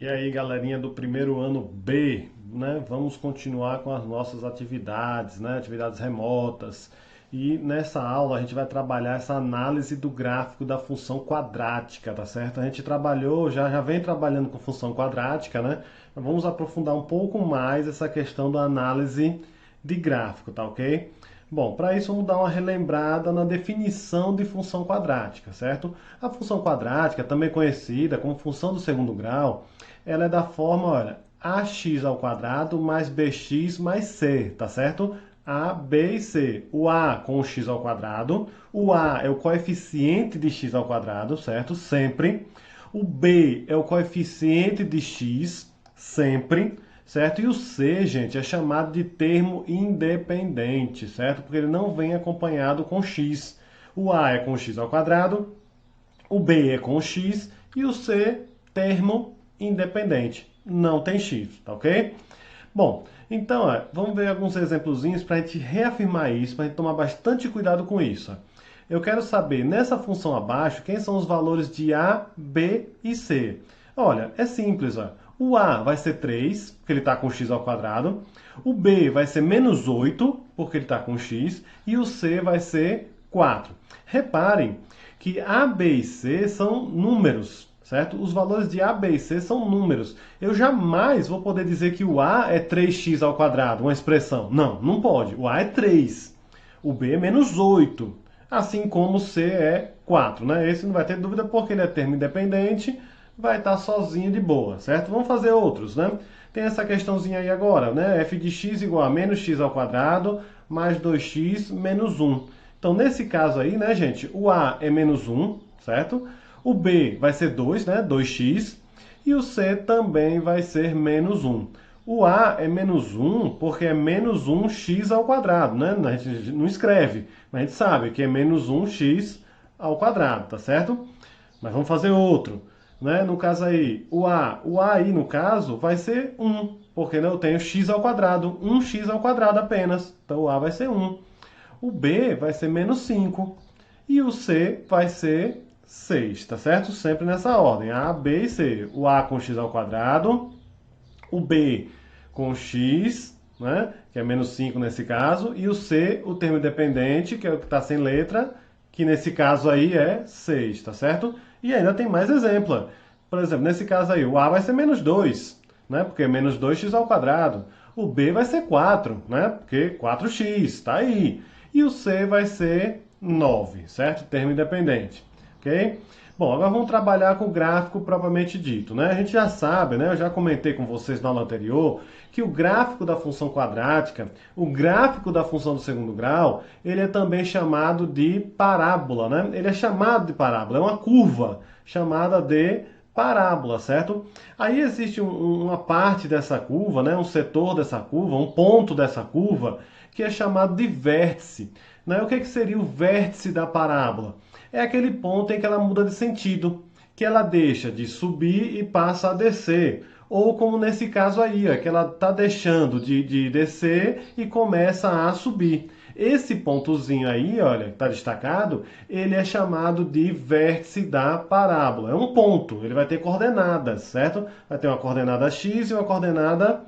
E aí, galerinha do primeiro ano B, né? Vamos continuar com as nossas atividades, né? Atividades remotas. E nessa aula a gente vai trabalhar essa análise do gráfico da função quadrática, tá certo? A gente trabalhou, já vem trabalhando com função quadrática, né? Mas vamos aprofundar um pouco mais essa questão da análise de gráfico, tá ok? Bom, para isso vamos dar uma relembrada na definição de função quadrática, certo? A função quadrática, também conhecida como função do segundo grau, ela é da forma, olha, ax ao quadrado mais bx mais c, tá certo? A, B e C. O A com o x ao quadrado, o A é o coeficiente de x ao quadrado, certo? Sempre. O B é o coeficiente de x, sempre, certo? E o C, gente, é chamado de termo independente, certo? Porque ele não vem acompanhado com x. O A é com x ao quadrado, o B é com x e o C, termo independente. Não tem x, tá ok? Bom, então, vamos ver alguns exemplozinhos para a gente reafirmar isso, para a gente tomar bastante cuidado com isso. Eu quero saber, nessa função abaixo, quem são os valores de A, B e C. Olha, é simples. Ó. O A vai ser 3, porque ele está com x ao quadrado. O B vai ser menos 8, porque ele está com x. E o C vai ser 4. Reparem que A, B e C são números, certo? Os valores de A, B e C são números. Eu jamais vou poder dizer que o A é 3x ao quadrado, uma expressão. Não, não pode. O A é 3. O B é menos 8. Assim como o C é 4, né? Esse não vai ter dúvida porque ele é termo independente, vai estar sozinho de boa, certo? Vamos fazer outros, né? Tem essa questãozinha aí agora, né? F de x igual a menos x ao quadrado mais 2x menos 1. Então, nesse caso aí, né, gente, o A é menos 1, certo? O B vai ser 2, né, 2x, e o C também vai ser menos 1. O A é menos 1 porque é menos 1x ao quadrado, né? A gente não escreve, mas a gente sabe que é menos 1x ao quadrado, tá certo? Mas vamos fazer outro, né? No caso aí, o A aí no caso vai ser 1, porque né, eu tenho x ao quadrado, 1x ao quadrado apenas. Então o A vai ser 1. O B vai ser menos 5 e o C vai ser 6, tá certo? Sempre nessa ordem, A, B e C. O A com x ao quadrado, o B com x, né, que é menos 5 nesse caso, e o C, o termo independente, que é o que está sem letra, que nesse caso aí é 6, tá certo? E ainda tem mais exemplo. Por exemplo, nesse caso aí, o A vai ser menos 2, né, porque é menos 2x ao quadrado. O B vai ser 4, né, porque 4x, está aí. E o C vai ser 9, certo? Termo independente, ok? Bom, agora vamos trabalhar com o gráfico propriamente dito, né? A gente já sabe, né? Eu já comentei com vocês na aula anterior que o gráfico da função quadrática, o gráfico da função do segundo grau, ele é também chamado de parábola, né? Ele é chamado de parábola, é uma curva chamada de parábola, certo? Aí existe uma parte dessa curva, né? Um setor dessa curva, um ponto dessa curva, que é chamado de vértice. Né? O que seria o vértice da parábola? É aquele ponto em que ela muda de sentido, que ela deixa de subir e passa a descer. Ou como nesse caso aí, ó, que ela está deixando de descer e começa a subir. Esse pontozinho aí, olha, que está destacado, ele é chamado de vértice da parábola. É um ponto, ele vai ter coordenadas, certo? Vai ter uma coordenada x e uma coordenada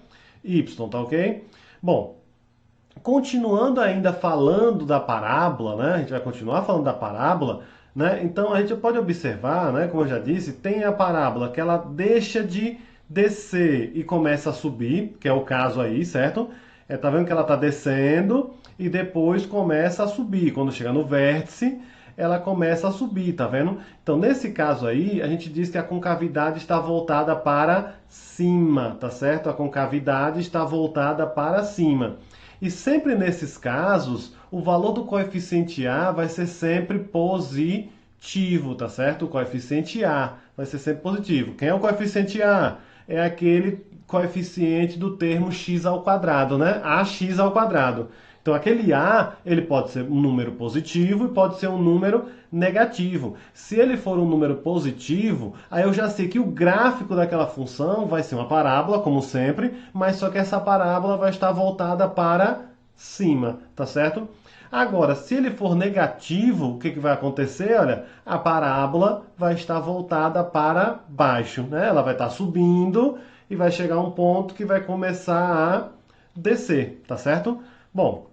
y, tá ok? Bom, continuando ainda falando da parábola, né? A gente vai continuar falando da parábola, né? Então a gente pode observar, né? Como eu já disse, tem a parábola que ela deixa de descer e começa a subir, que é o caso aí, certo? Tá vendo que ela está descendo e depois começa a subir. Quando chega no vértice, ela começa a subir, tá vendo? Então, nesse caso aí, a gente diz que a concavidade está voltada para cima, tá certo? A concavidade está voltada para cima. E sempre nesses casos, o valor do coeficiente A vai ser sempre positivo, tá certo? O coeficiente A vai ser sempre positivo. Quem é o coeficiente A? É aquele coeficiente do termo x ao quadrado, né? Ax ao quadrado. Então, aquele A, ele pode ser um número positivo e pode ser um número negativo. Se ele for um número positivo, aí eu já sei que o gráfico daquela função vai ser uma parábola, como sempre, mas só que essa parábola vai estar voltada para cima, tá certo? Agora, se ele for negativo, o que vai acontecer? Olha, a parábola vai estar voltada para baixo, né? Ela vai estar subindo e vai chegar a um ponto que vai começar a descer, tá certo? Bom,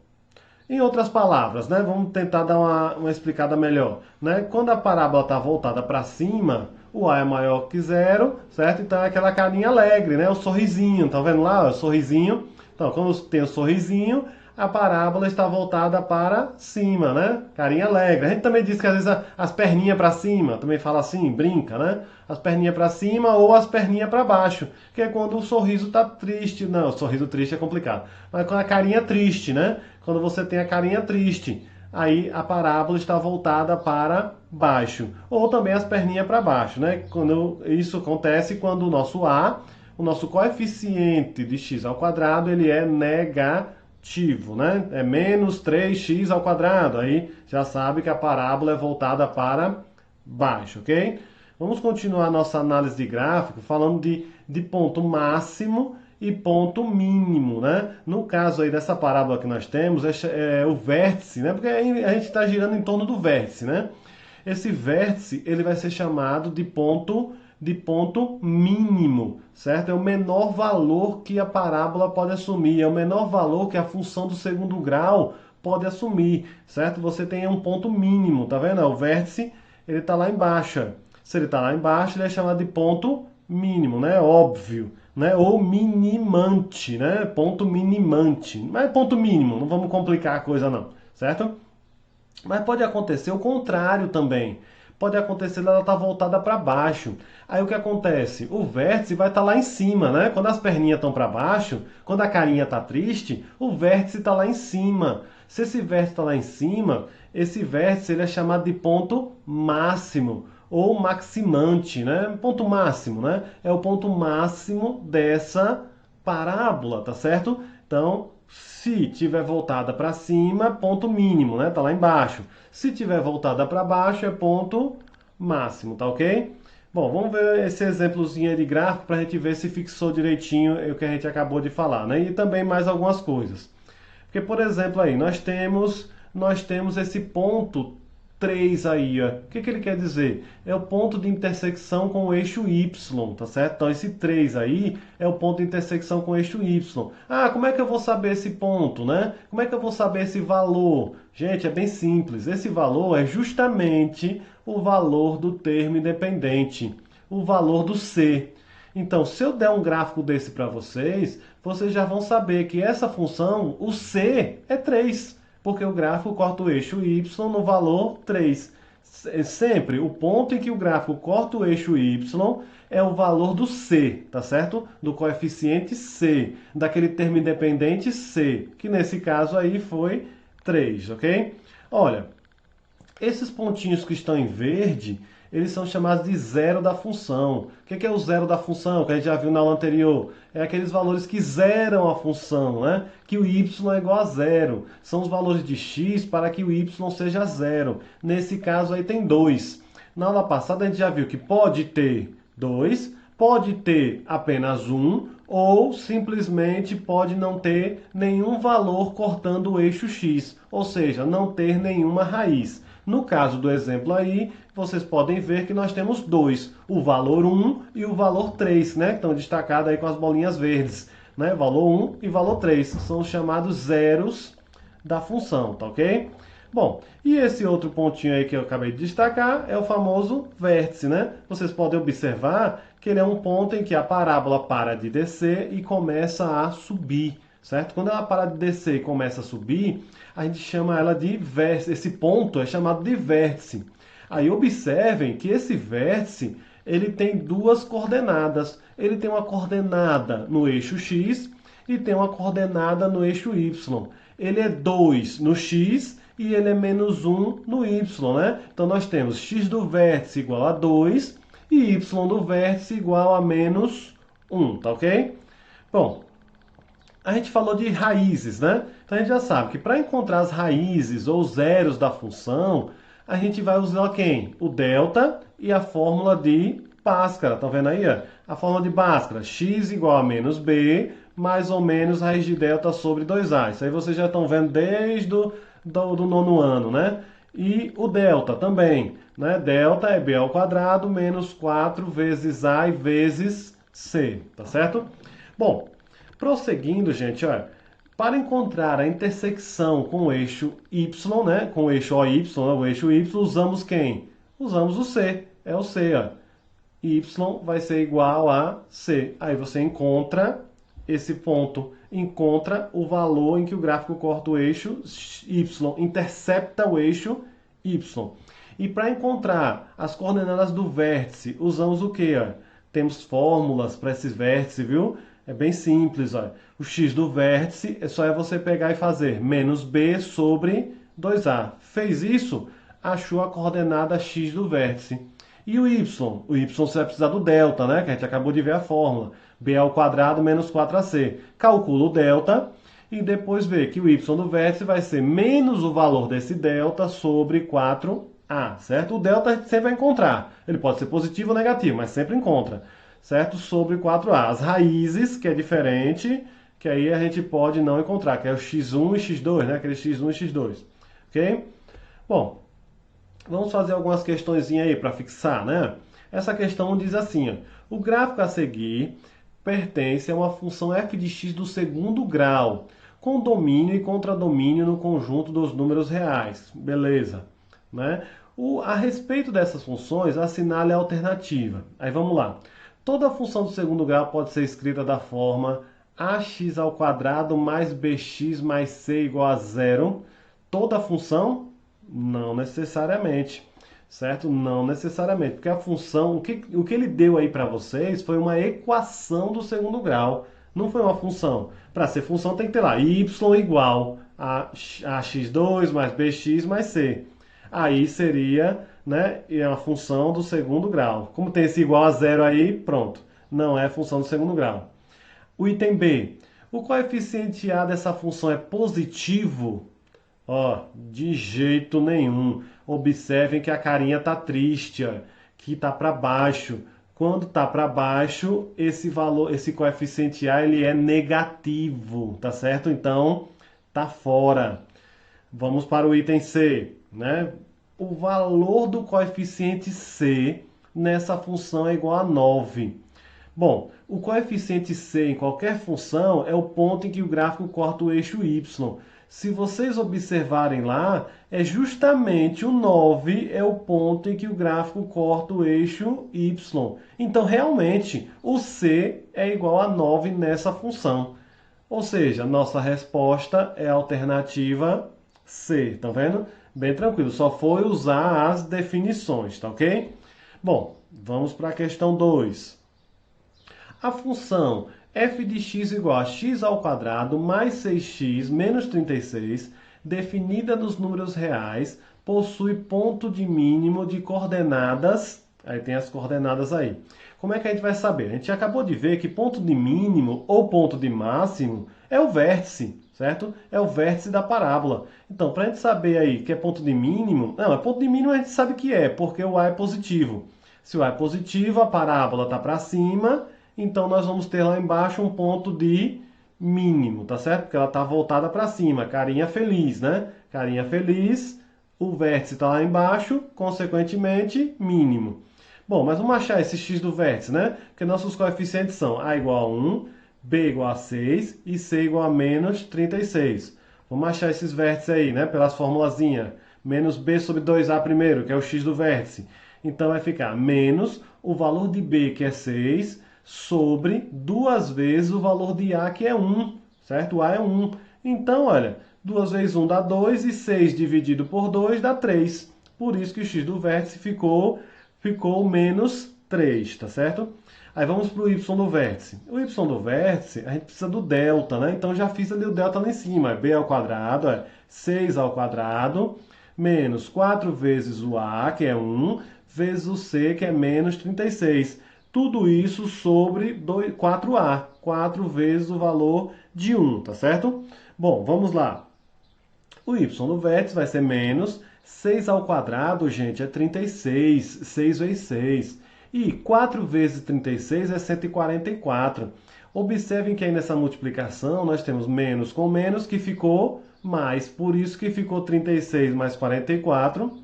em outras palavras, né? Vamos tentar dar uma explicada melhor, né? Quando a parábola está voltada para cima, o A é maior que zero, certo? Então é aquela carinha alegre, né? O sorrisinho, tá vendo lá? O sorrisinho. Então, quando tem o sorrisinho, a parábola está voltada para cima, né? Carinha alegre. A gente também diz que às vezes as perninhas para cima, também fala assim, brinca, né? As perninhas para cima ou as perninhas para baixo, que é quando o sorriso está triste. Não, o sorriso triste é complicado. Mas quando a carinha triste, né? Quando você tem a carinha triste, aí a parábola está voltada para baixo. Ou também as perninhas para baixo, né? Quando isso acontece quando o nosso A, o nosso coeficiente de x ao quadrado, ele é negativo, né? É menos 3x ao quadrado. Aí já sabe que a parábola é voltada para baixo, ok? Vamos continuar nossa análise de gráfico falando de ponto máximo e ponto mínimo, né? No caso aí dessa parábola que nós temos, é o vértice, né? Porque a gente está girando em torno do vértice, né? Esse vértice, ele vai ser chamado de ponto mínimo, certo? É o menor valor que a parábola pode assumir, é o menor valor que a função do segundo grau pode assumir, certo? Você tem um ponto mínimo, tá vendo? O vértice, ele está lá embaixo. Se ele está lá embaixo, ele é chamado de ponto mínimo, né? Óbvio, né? Ou minimante, né? Ponto minimante. Mas é ponto mínimo, não vamos complicar a coisa não, certo? Mas pode acontecer o contrário também. Pode acontecer ela estar voltada para baixo. Aí o que acontece? O vértice vai estar lá em cima, né? Quando as perninhas estão para baixo, quando a carinha está triste, o vértice está lá em cima. Se esse vértice está lá em cima, esse vértice ele é chamado de ponto máximo ou maximante, né? Ponto máximo, né? É o ponto máximo dessa parábola, tá certo? Então, se tiver voltada para cima, ponto mínimo, né? Tá lá embaixo. Se tiver voltada para baixo, é ponto máximo, tá ok? Bom, vamos ver esse exemplozinho aí de gráfico para a gente ver se fixou direitinho o que a gente acabou de falar, né? E também mais algumas coisas. Porque, por exemplo, aí nós temos esse ponto 3 aí, ó. O que ele quer dizer? É o ponto de intersecção com o eixo Y, tá certo? Então esse 3 aí é o ponto de intersecção com o eixo Y. Ah, como é que eu vou saber esse ponto, né? Como é que eu vou saber esse valor? Gente, é bem simples. Esse valor é justamente o valor do termo independente, o valor do C. Então, se eu der um gráfico desse para vocês, vocês já vão saber que essa função, o C, é 3, porque o gráfico corta o eixo Y no valor 3. Sempre o ponto em que o gráfico corta o eixo Y é o valor do C, tá certo? Do coeficiente C, daquele termo independente C, que nesse caso aí foi 3, ok? Olha, esses pontinhos que estão em verde, eles são chamados de zero da função. O que é o zero da função, que a gente já viu na aula anterior? É aqueles valores que zeram a função, né? Que o y é igual a zero. São os valores de x para que o y seja zero. Nesse caso aí tem 2. Na aula passada a gente já viu que pode ter 2, pode ter apenas 1, ou simplesmente pode não ter nenhum valor cortando o eixo x, ou seja, não ter nenhuma raiz. No caso do exemplo aí, vocês podem ver que nós temos dois, o valor 1 e o valor 3, né? Que estão destacados aí com as bolinhas verdes, né? Valor 1 e valor 3 são os chamados zeros da função, tá ok? Bom, e esse outro pontinho aí que eu acabei de destacar é o famoso vértice, né? Vocês podem observar que ele é um ponto em que a parábola para de descer e começa a subir, certo? Quando ela para de descer e começa a subir, a gente chama ela de vértice. Esse ponto é chamado de vértice. Aí observem que esse vértice, ele tem duas coordenadas. Ele tem uma coordenada no eixo x e tem uma coordenada no eixo y. Ele é 2 no x e ele é menos 1 no y, né? Então nós temos x do vértice igual a 2 e y do vértice igual a menos 1, tá ok? Bom, a gente falou de raízes, né? Então a gente já sabe que para encontrar as raízes ou zeros da função, a gente vai usar quem? O delta e a fórmula de Bhaskara. Estão vendo aí? Ó? A fórmula de Bhaskara, x igual a menos b, mais ou menos raiz de delta sobre 2a. Isso aí vocês já estão vendo desde do nono ano, né? E o delta também, né? Delta é b ao quadrado menos 4 vezes a e vezes c, tá certo? Bom, prosseguindo, gente, olha, para encontrar a intersecção com o eixo y, né? Com o eixo OY, o eixo y, usamos quem? Usamos o c, é o c, ó. Y vai ser igual a c. Aí você encontra esse ponto, encontra o valor em que o gráfico corta o eixo y, intercepta o eixo y. E para encontrar as coordenadas do vértice, usamos o quê? Ó? Temos fórmulas para esses vértices, viu? É bem simples. Ó. O x do vértice é você pegar e fazer menos b sobre 2a. Fez isso, achou a coordenada x do vértice. E o y? O y você vai precisar do delta, né? Que a gente acabou de ver a fórmula. B ao quadrado menos 4ac. Calcula o delta e depois vê que o y do vértice vai ser menos o valor desse delta sobre 4a, certo? O delta a gente sempre vai encontrar. Ele pode ser positivo ou negativo, mas sempre encontra, certo? Sobre 4a. As raízes, que é diferente, que aí a gente pode não encontrar, que é o x1 e x2, né? Aquele x1 e x2, ok? Bom, vamos fazer algumas questõezinhas aí para fixar, né? Essa questão diz assim, ó, o gráfico a seguir pertence a uma função f de x do segundo grau, com domínio e contradomínio no conjunto dos números reais. Beleza, né? A respeito dessas funções, assinale a alternativa. Aí vamos lá. Toda função do segundo grau pode ser escrita da forma ax ao quadrado mais bx mais c igual a zero. Toda função? Não necessariamente, certo? Não necessariamente, porque a função, o que ele deu aí para vocês foi uma equação do segundo grau, não foi uma função. Para ser função tem que ter lá y igual a x2 mais bx mais c. Aí seria, né, uma função do segundo grau. Como tem esse igual a zero aí, pronto, não é função do segundo grau. O item B, o coeficiente a dessa função é positivo? Ó, de jeito nenhum. Observem que a carinha tá triste, ó, que tá para baixo. Quando tá para baixo, esse valor, esse coeficiente A, ele é negativo, tá certo? Então, tá fora. Vamos para o item C, né? O valor do coeficiente C nessa função é igual a 9. Bom, o coeficiente C em qualquer função é o ponto em que o gráfico corta o eixo y. Se vocês observarem lá, é justamente o 9 é o ponto em que o gráfico corta o eixo y. Então, realmente, o C é igual a 9 nessa função. Ou seja, nossa resposta é a alternativa C. Tá vendo? Bem tranquilo, só foi usar as definições, tá ok? Bom, vamos para a questão 2. A função f de x igual a x ao quadrado mais 6x menos 36, definida nos números reais, possui ponto de mínimo de coordenadas. Aí tem as coordenadas aí. Como é que a gente vai saber? A gente acabou de ver que ponto de mínimo ou ponto de máximo é o vértice, certo? É o vértice da parábola. Então, para a gente saber aí que é ponto de mínimo, não, é ponto de mínimo a gente sabe que é, porque o a é positivo. Se o a é positivo, a parábola está para cima. Então, nós vamos ter lá embaixo um ponto de mínimo, tá certo? Porque ela está voltada para cima, carinha feliz, né? Carinha feliz, o vértice está lá embaixo, consequentemente, mínimo. Bom, mas vamos achar esse x do vértice, né? Porque nossos coeficientes são a igual a 1, b igual a 6 e c igual a menos 36. Vamos achar esses vértices aí, né? Pelas formulazinhas. Menos b sobre 2a primeiro, que é o x do vértice. Então, vai ficar menos o valor de b, que é 6, sobre 2 vezes o valor de A, que é 1, certo? O A é 1. Então, olha, 2 vezes 1 dá 2 e 6 dividido por 2 dá 3. Por isso que o x do vértice ficou menos 3, tá certo? Aí vamos para o y do vértice. O y do vértice, a gente precisa do delta, né? Então, já fiz ali o delta lá em cima. B ao quadrado é 6 ao quadrado, menos 4 vezes o A, que é 1, vezes o C, que é menos 36. Tudo isso sobre 4A, 4 vezes o valor de 1, tá certo? Bom, vamos lá. O y no vértice vai ser menos 6 ao quadrado, gente, é 36, 6 vezes 6. E 4 vezes 36 é 144. Observem que aí nessa multiplicação nós temos menos com menos, que ficou Mas por isso que ficou 36 mais 44,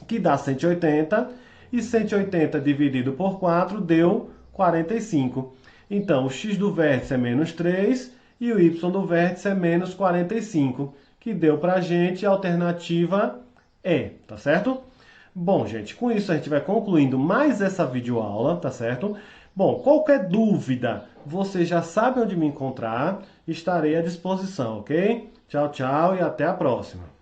que dá 180, e 180 dividido por 4 deu 45. Então, o x do vértice é menos 3 e o y do vértice é menos 45, que deu para a gente a alternativa E, tá certo? Bom, gente, com isso a gente vai concluindo mais essa videoaula, tá certo? Bom, qualquer dúvida, você já sabe onde me encontrar, estarei à disposição, ok? Tchau, tchau e até a próxima.